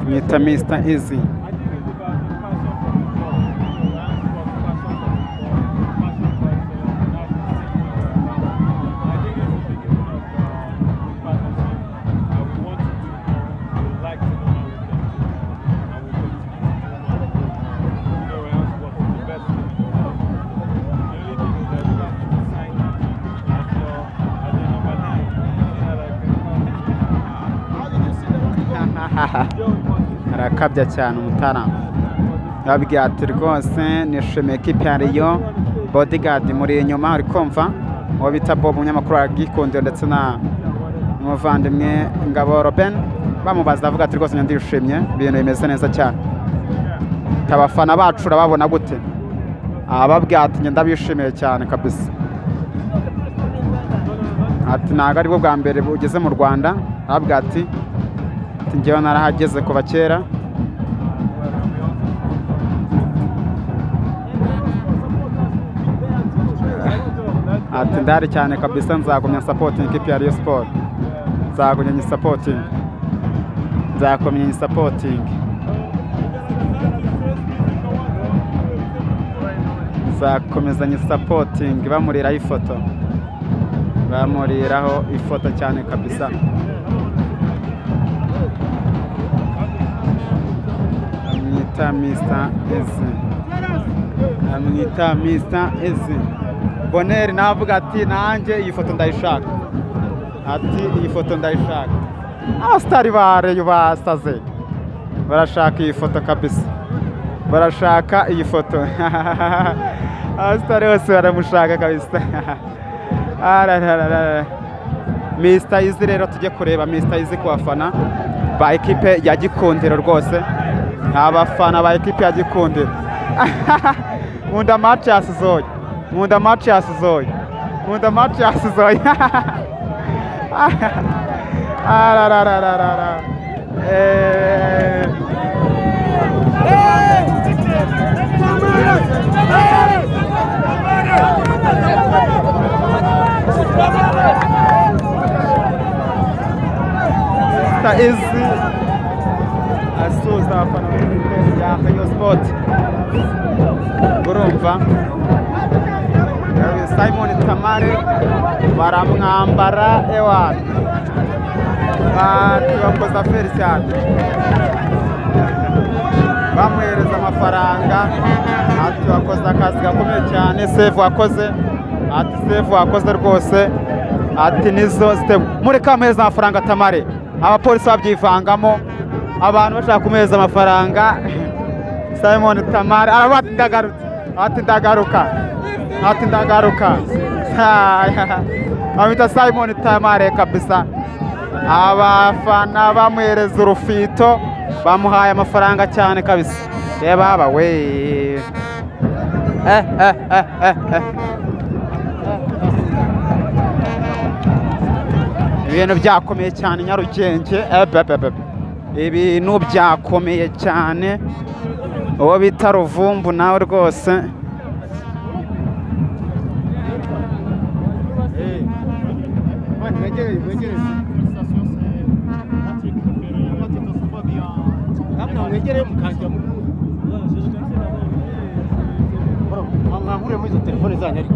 Mwita Mr Easy. Arakabya cyane umutarama yabwiye ati rwose nishimiye ekipe ya Rayon bodyguard muri inyuma ari kumva uwo bita Bob umunyamakuru agikundira ndetse na umuvandimwe Ngabo Robin bamubaza avuga ati rwose ndishimye ibintu bimeze neza cyane abafana bacu urababona gute ababwiye ati ndabishimiye cyane kabisa ati ntago ari bwo bwa mbere bugeze mu Rwanda ababwiye ati njyewe narahageze kuva kera ati ndari cyane kabisa nzagumya supporting ikipe ya Rayon Sport nzagumya supporting nzakomenya supporting nzakomezanya supporting bamuriraho ifoto bamuriraho ifoto cyane kabisa Mr Easy amwita Mr Easy Bonheur navuga ati nanjye iyi foto ndayishaka ati iyi foto ndayishaka abastari bare yubasaze barashaka iyi foto kabisa barashaka iyi foto abastari bose baramushaka kabisa Mr Easy rero tujye kureba Mr Easy ku bafana ba ekipe ya Gikundiro rwose abafana ba ekipe ya Gikundiro nkunda match yasizoye nkunda match yasizoye nkunda match yasizoye Mr Easy asuza abafana ya Rayon Sport urumva Simon Tamare baramwambara ewan bakoza feri cyane bamuhereza amafaranga ati wakoze akazi gakomeye cyane save wakoze ati save wakoze rwose ati nizo mureka amuhereza amafaranga Tamare abapolisi babyivangamo abantu bashaka kumeza amafaranga Simon Tamare arabati ndagaruka ati ndagaruka amita Simon Tamare kabisa abafana bamuhereza urufito bamuhaye amafaranga cyane kabisa baba we ibintu byakomeye cyane Nyarugenge ibintu byakomeye cyane uwo bita Ruvumbu nawe rwose muri izo telefone zanyu ariko